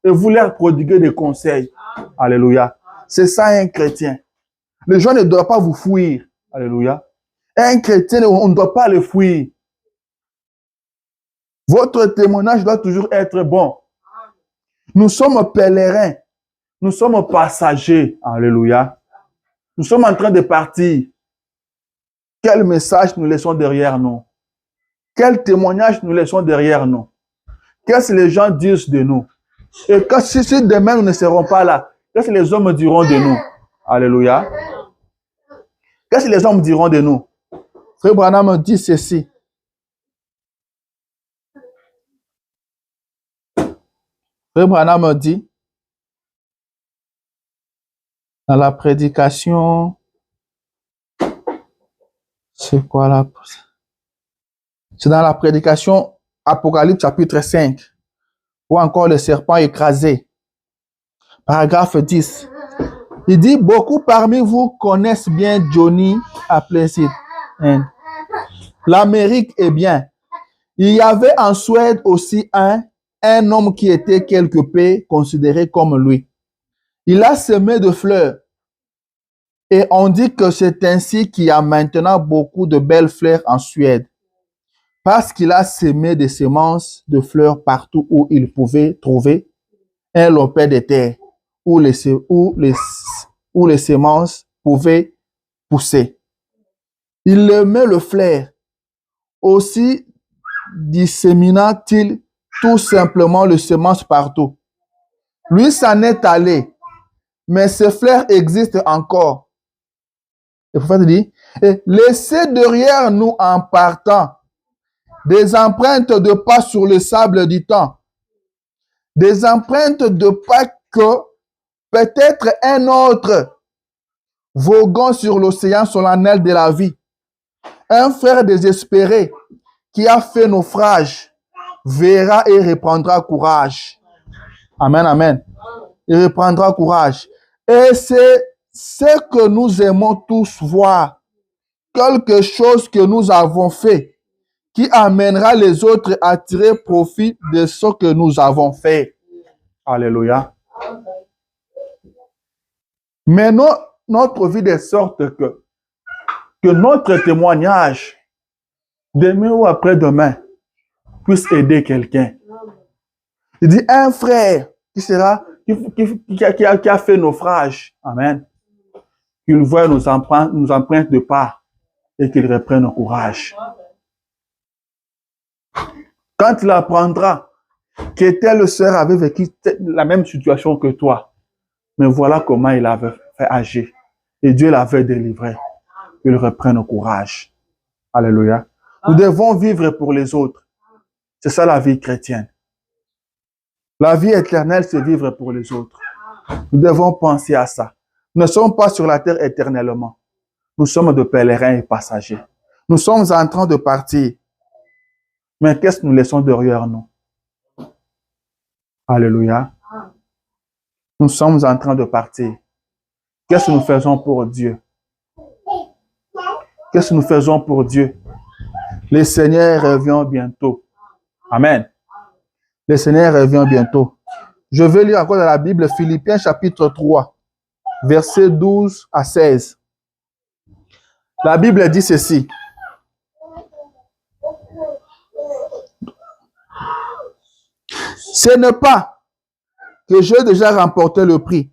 Et vous leur prodiguez des conseils. Alléluia. C'est ça un chrétien. Les gens ne doivent pas vous fuir. Alléluia. Un chrétien, on ne doit pas le fuir. Votre témoignage doit toujours être bon. Nous sommes pèlerins. Nous sommes passagers. Alléluia. Nous sommes en train de partir. Quel message nous laissons derrière nous? Quel témoignage nous laissons derrière nous? Qu'est-ce que les gens disent de nous? Et si demain nous ne serons pas là, qu'est-ce que les hommes diront de nous? Alléluia. Qu'est-ce que les hommes diront de nous? Frère Branham dit ceci. Frère Branham dit, dans la prédication, c'est quoi là? C'est dans la prédication Apocalypse chapitre 5, ou encore le serpent écrasé. Paragraphe 10. Il dit, beaucoup parmi vous connaissent bien Johnny Appleseed. L'Amérique est bien. Il y avait en Suède aussi un homme qui était quelque peu considéré comme lui. Il a semé de fleurs. Et on dit que c'est ainsi qu'il y a maintenant beaucoup de belles fleurs en Suède. Parce qu'il a semé des semences de fleurs partout où il pouvait trouver un lopin de terre où les semences pouvaient pousser. Il aimait le fleur. Aussi dissémina-t-il tout simplement les semences partout. Lui s'en est allé, mais ces fleurs existent encore. Le prophète dit, laissez derrière nous en partant des empreintes de pas sur le sable du temps, des empreintes de pas que peut-être un autre voguant sur l'océan solennel de la vie, un frère désespéré qui a fait naufrage, verra et reprendra courage. Amen, amen. Il reprendra courage. Et c'est ce que nous aimons tous voir. Quelque chose que nous avons fait qui amènera les autres à tirer profit de ce que nous avons fait. Alléluia. Mais notre vie de sorte que notre témoignage, demain ou après-demain, puisse aider quelqu'un. Il dit un frère qui a fait naufrage. Amen. Qu'il voit nos empreintes de pas et qu'il reprenne le courage. Quand il apprendra que telle sœur avait vécu la même situation que toi, mais voilà comment il avait fait agir. Et Dieu l'avait délivré. Il reprenne le courage. Alléluia. Nous devons vivre pour les autres. C'est ça la vie chrétienne. La vie éternelle, c'est vivre pour les autres. Nous devons penser à ça. Nous ne sommes pas sur la terre éternellement. Nous sommes de pèlerins et passagers. Nous sommes en train de partir. Mais qu'est-ce que nous laissons derrière nous? Alléluia. Nous sommes en train de partir. Qu'est-ce que nous faisons pour Dieu? Qu'est-ce que nous faisons pour Dieu? Le Seigneur revient bientôt. Amen. Le Seigneur revient bientôt. Je vais lire encore dans la Bible Philippiens chapitre 3, versets 12 à 16. La Bible dit ceci. Ce n'est pas que j'ai déjà remporté le prix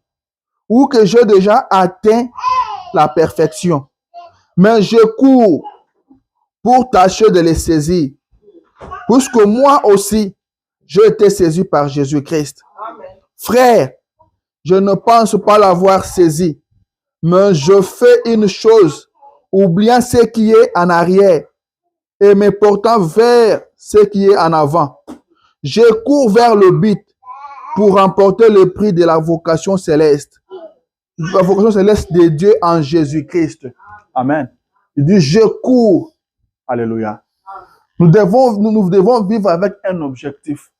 ou que j'ai déjà atteint la perfection, mais je cours pour tâcher de les saisir, puisque moi aussi, j'ai été saisi par Jésus-Christ. Frère, je ne pense pas l'avoir saisi, mais je fais une chose, oubliant ce qui est en arrière et me portant vers ce qui est en avant. Je cours vers le but pour remporter le prix de la vocation céleste. La vocation céleste de Dieu en Jésus-Christ. Amen. Il dit, je cours. Alléluia. Nous devons vivre avec un objectif.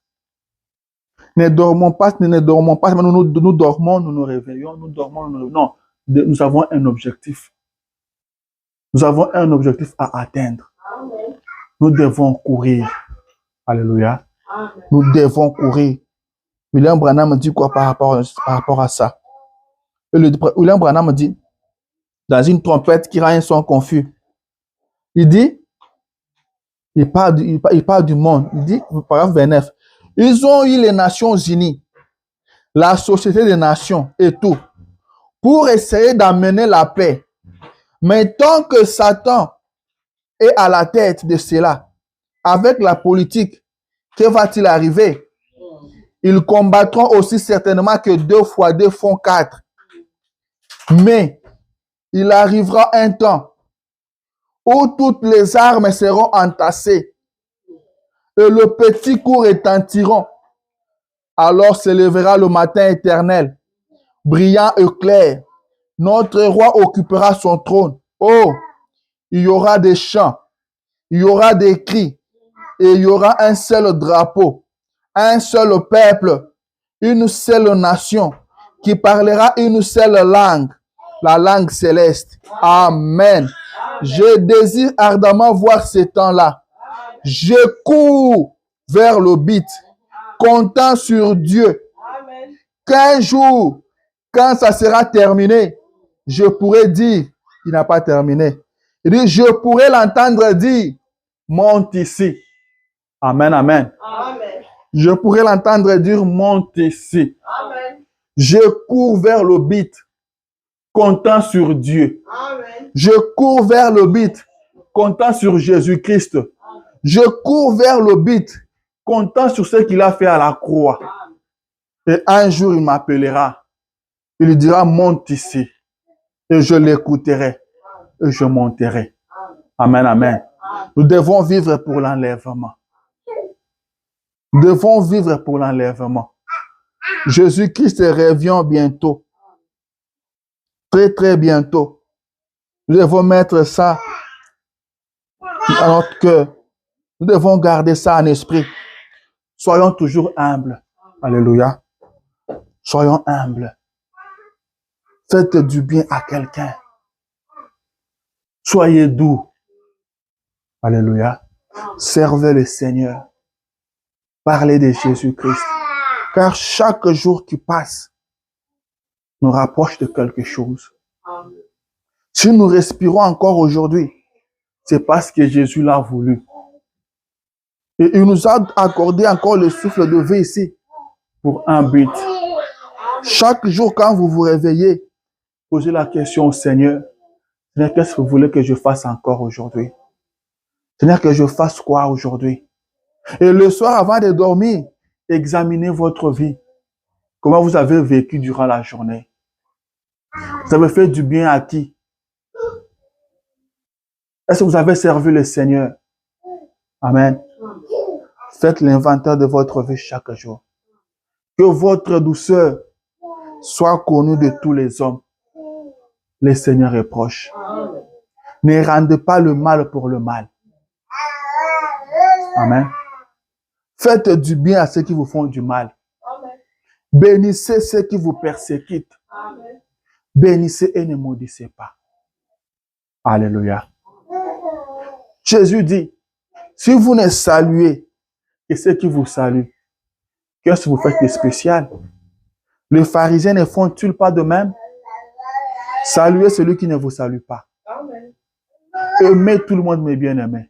Ne dormons pas, mais nous dormons, nous nous réveillons, nous dormons, nous nous réveillons. Non, nous avons un objectif. Nous avons un objectif à atteindre. Nous devons courir. Alléluia. Nous devons courir. William Branham dit quoi par rapport à ça? William Branham dit, dans une trompette qui rend un son confus, il dit, il parle du monde, il dit, paragraphe 29, ils ont eu les Nations Unies, la Société des Nations et tout, pour essayer d'amener la paix. Mais tant que Satan est à la tête de cela, avec la politique, que va-t-il arriver? Ils combattront aussi certainement que 2 fois 2 font 4. Mais il arrivera un temps où toutes les armes seront entassées et le petit cours retentiront. Alors s'élèvera le matin éternel, brillant et clair. Notre roi occupera son trône. Oh, il y aura des chants, il y aura des cris et il y aura un seul drapeau, un seul peuple, une seule nation qui parlera une seule langue, la langue céleste. Amen. Je désire ardemment voir ce temps-là. Je cours vers le but, comptant sur Dieu. Qu'un jour, quand ça sera terminé, je pourrai dire, il n'a pas terminé. Il dit, je pourrai l'entendre dire, monte ici. Amen, amen. Amen. Je pourrai l'entendre dire, monte ici. Amen. Je cours vers le but, comptant sur Dieu. Amen. Je cours vers le but, comptant sur Jésus-Christ. Je cours vers le but, comptant sur ce qu'il a fait à la croix. Et un jour, il m'appellera. Il lui dira, monte ici. Et je l'écouterai. Et je monterai. Amen, amen. Nous devons vivre pour l'enlèvement. Nous devons vivre pour l'enlèvement. Jésus-Christ revient bientôt. Très, très bientôt. Nous devons mettre ça dans notre cœur. Nous devons garder ça en esprit. Soyons toujours humbles. Alléluia. Soyons humbles. Faites du bien à quelqu'un. Soyez doux. Alléluia. Servez le Seigneur. Parlez de Jésus-Christ. Car chaque jour qui passe nous rapproche de quelque chose. Si nous respirons encore aujourd'hui, c'est parce que Jésus l'a voulu. Et il nous a accordé encore le souffle de vie ici pour un but. Chaque jour, quand vous vous réveillez, posez la question au Seigneur. Seigneur, qu'est-ce que vous voulez que je fasse encore aujourd'hui? Seigneur, que je fasse quoi aujourd'hui? Et le soir, avant de dormir, examinez votre vie. Comment vous avez vécu durant la journée? Vous avez fait du bien à qui? Est-ce que vous avez servi le Seigneur? Amen. Faites l'inventaire de votre vie chaque jour. Que votre douceur soit connue de tous les hommes. Le Seigneur est proche. Ne rendez pas le mal pour le mal. Amen. Faites du bien à ceux qui vous font du mal. Bénissez ceux qui vous persécutent. Bénissez et ne maudissez pas. Alléluia. Jésus dit, si vous ne saluez que ceux qui vous saluent, qu'est-ce que vous faites de spécial? Les pharisiens ne font-ils pas de même? Saluez celui qui ne vous salue pas. Aimez tout le monde, mes bien-aimés.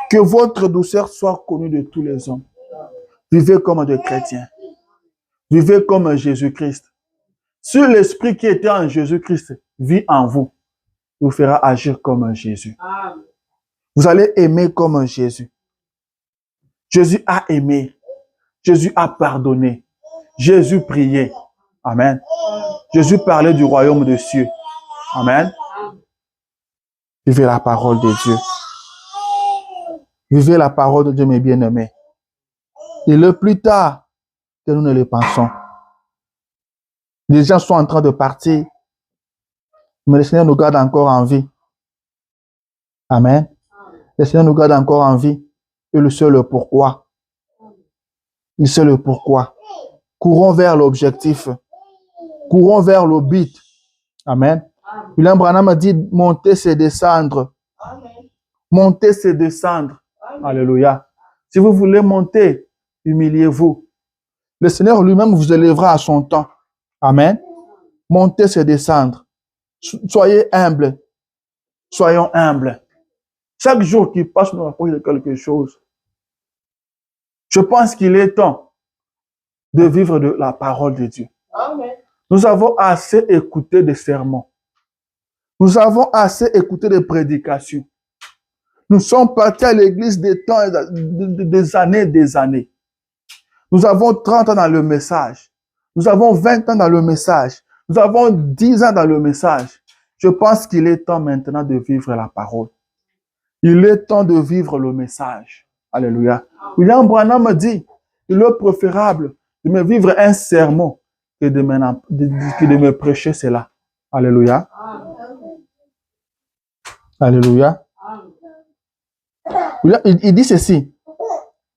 Que votre douceur soit connue de tous les hommes. Vivez comme des chrétiens. Vivez comme Jésus-Christ. Si l'esprit qui était en Jésus-Christ vit en vous, il vous fera agir comme Jésus. Vous allez aimer comme Jésus. Jésus a aimé. Jésus a pardonné. Jésus priait. Amen. Jésus parlait du royaume des cieux. Amen. Vivez la parole de Dieu. Vivez la parole de Dieu, mes bien-aimés. Et le plus tard que nous ne le pensons. Les gens sont en train de partir, mais le Seigneur nous garde encore en vie. Amen. Le Seigneur nous garde encore en vie. Et le seul pourquoi. Il sait le pourquoi. Courons vers l'objectif. Courons vers le but. Amen. William Branham a dit, monter c'est descendre. Monter c'est descendre. Alléluia. Si vous voulez monter, humiliez-vous. Le Seigneur lui-même vous élèvera à son temps. Amen. Monter c'est descendre. Soyez humbles. Soyons humbles. Chaque jour qui passe, nous rapproche de quelque chose. Je pense qu'il est temps de vivre de la parole de Dieu. Amen. Nous avons assez écouté des sermons. Nous avons assez écouté des prédications. Nous sommes partis à l'église des temps, des années. Nous avons 30 ans dans le message. Nous avons 20 ans dans le message. Nous avons 10 ans dans le message. Je pense qu'il est temps maintenant de vivre la parole. Il est temps de vivre le message. Alléluia. William Branham me dit, il est préférable de me vivre un sermon que de me prêcher cela. Alléluia. Alléluia. Il dit ceci.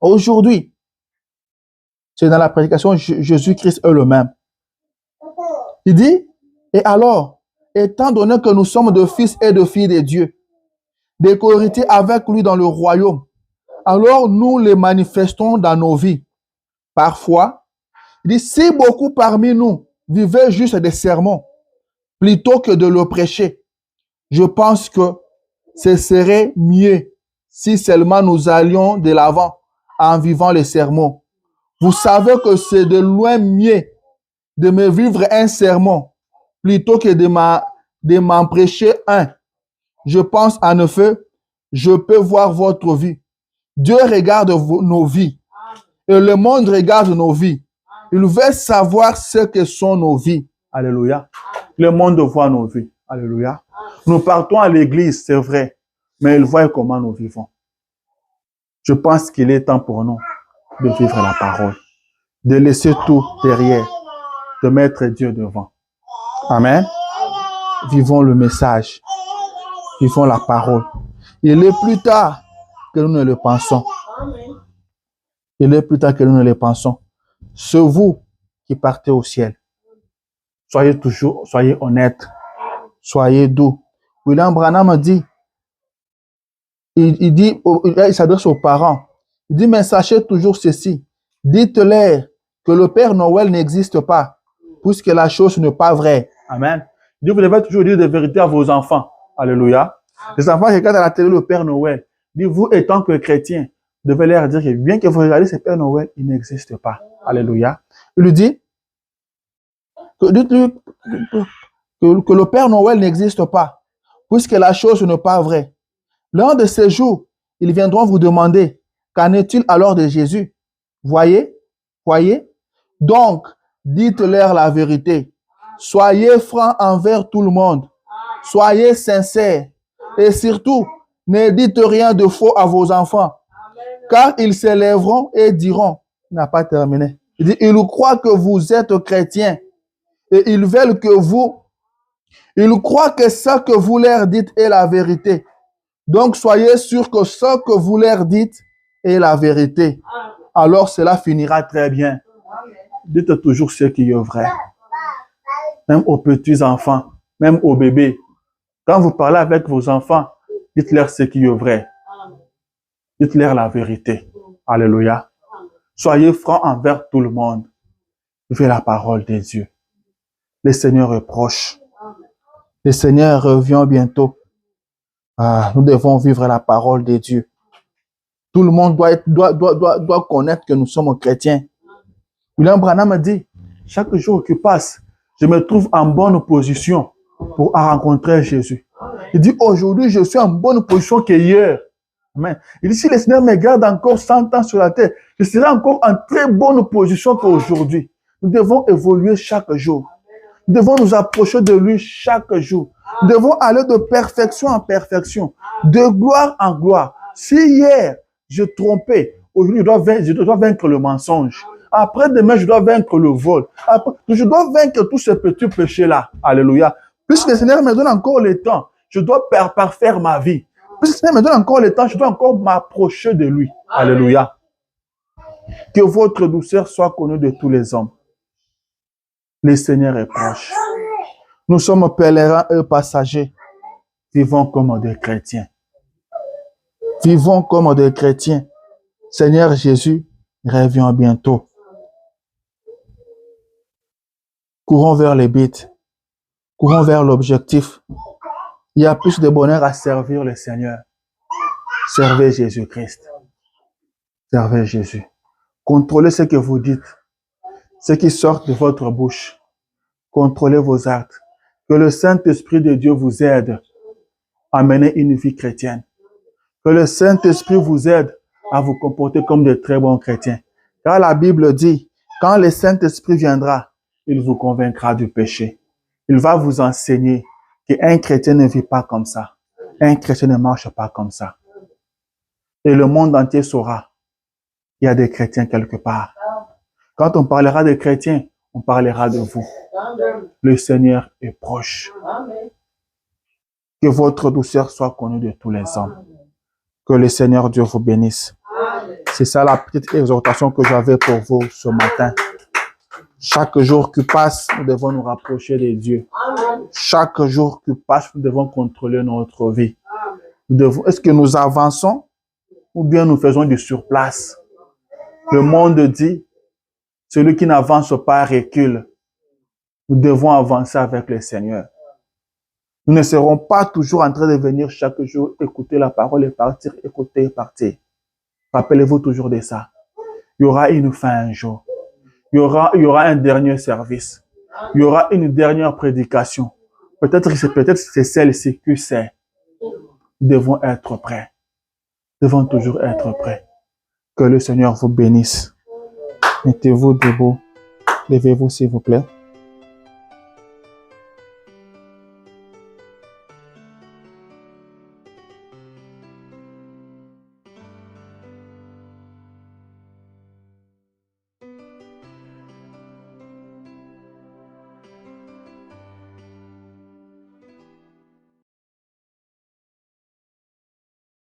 Aujourd'hui, c'est dans la prédication, Jésus-Christ est le même. Il dit, et alors, étant donné que nous sommes de fils et de filles de Dieu, des co-héritiers avec lui dans le royaume, alors nous les manifestons dans nos vies. Parfois, il dit, si beaucoup parmi nous vivaient juste des sermons, plutôt que de le prêcher, je pense que ce serait mieux si seulement nous allions de l'avant en vivant les sermons. Vous savez que c'est de loin mieux de me vivre un sermon plutôt que de m'en prêcher un. Je pense en effet, je peux voir votre vie. Dieu regarde nos vies et le monde regarde nos vies. Il veut savoir ce que sont nos vies. Alléluia. Le monde voit nos vies. Alléluia. Nous partons à l'église, c'est vrai, mais il voit comment nous vivons. Je pense qu'il est temps pour nous de vivre la parole, de laisser tout derrière, de mettre Dieu devant. Amen. Vivons le message. Vivons la parole. Il est plus tard que nous ne le pensons. Il est plus tard que nous ne le pensons. C'est vous qui partez au ciel. Soyez honnêtes. Soyez doux. William Branham dit, il s'adresse aux parents. Il dit, mais sachez toujours ceci. Dites-leur que le Père Noël n'existe pas, puisque la chose n'est pas vraie. Amen. Il dit, vous devez toujours dire des vérités à vos enfants. Alléluia. Les enfants regardent à la télé le Père Noël. Il dit, vous étant que chrétiens, devait leur dire que bien que vous regardiez ce Père Noël, il n'existe pas. Alléluia. Il lui dit que le Père Noël n'existe pas, puisque la chose n'est pas vraie. L'un de ces jours, ils viendront vous demander, qu'en est-il alors de Jésus? Voyez? Donc, dites-leur la vérité. Soyez francs envers tout le monde. Soyez sincères. Et surtout, ne dites rien de faux à vos enfants, car ils s'élèveront et diront, il n'a pas terminé. Il dit, ils croient que vous êtes chrétiens et ils veulent que ils croient que ce que vous leur dites est la vérité. Donc, soyez sûrs que ce que vous leur dites est la vérité. Alors, cela finira très bien. Dites toujours ce qui est vrai. Même aux petits enfants, même aux bébés. Quand vous parlez avec vos enfants, dites-leur ce qui est vrai. Dites-leur la vérité. Alléluia. Soyez francs envers tout le monde. Vivez la parole de Dieu. Le Seigneur est proche. Le Seigneur revient bientôt. Nous devons vivre la parole de Dieu. Tout le monde doit connaître que nous sommes chrétiens. William Branham me dit, chaque jour qui passe, je me trouve en bonne position pour rencontrer Jésus. Il dit, aujourd'hui, je suis en bonne position qu'hier. Amen. Il dit, si le Seigneur me garde encore 100 ans sur la terre, je serai encore en très bonne position qu'aujourd'hui. Nous devons évoluer chaque jour. Nous devons nous approcher de lui chaque jour. Nous devons aller de perfection en perfection, de gloire en gloire. Si hier, je trompais, aujourd'hui, je dois vaincre le mensonge. Après-demain, je dois vaincre le vol. Je dois vaincre tous ces petits péchés-là. Alléluia. Plus le Seigneur me donne encore le temps, je dois parfaire ma vie. Plus le Seigneur me donne encore le temps, je dois encore m'approcher de lui. Alléluia. Que votre douceur soit connue de tous les hommes. Le Seigneur est proche. Nous sommes pèlerins et passagers. Vivons comme des chrétiens. Vivons comme des chrétiens. Seigneur Jésus, reviens bientôt. Courons vers les buts. Courons vers l'objectif. Il y a plus de bonheur à servir le Seigneur. Servez Jésus-Christ. Servez Jésus. Contrôlez ce que vous dites. Ce qui sort de votre bouche. Contrôlez vos actes. Que le Saint-Esprit de Dieu vous aide à mener une vie chrétienne. Que le Saint-Esprit vous aide à vous comporter comme de très bons chrétiens. Car la Bible dit, quand le Saint-Esprit viendra, il vous convaincra du péché. Il va vous enseigner qu'un chrétien ne vit pas comme ça. Un chrétien ne marche pas comme ça. Et le monde entier saura qu'il y a des chrétiens quelque part. Quand on parlera des chrétiens, on parlera de vous. Le Seigneur est proche. Que votre douceur soit connue de tous les hommes. Que le Seigneur Dieu vous bénisse. C'est ça la petite exhortation que j'avais pour vous ce matin. Chaque jour qui passe, nous devons nous rapprocher de Dieu. Chaque jour qui passe, nous devons contrôler notre vie. Est-ce que nous avançons ou bien nous faisons du surplace? Le monde dit, celui qui n'avance pas recule. Nous devons avancer avec le Seigneur. Nous ne serons pas toujours en train de venir chaque jour écouter la parole et partir, écouter et partir. Rappelez-vous toujours de ça. Il y aura une fin un jour. Il y aura un dernier service. Il y aura une dernière prédication. Peut-être c'est celle-ci que c'est. Nous devons être prêts. Nous devons toujours être prêts. Que le Seigneur vous bénisse. Mettez-vous debout. Levez-vous s'il vous plaît.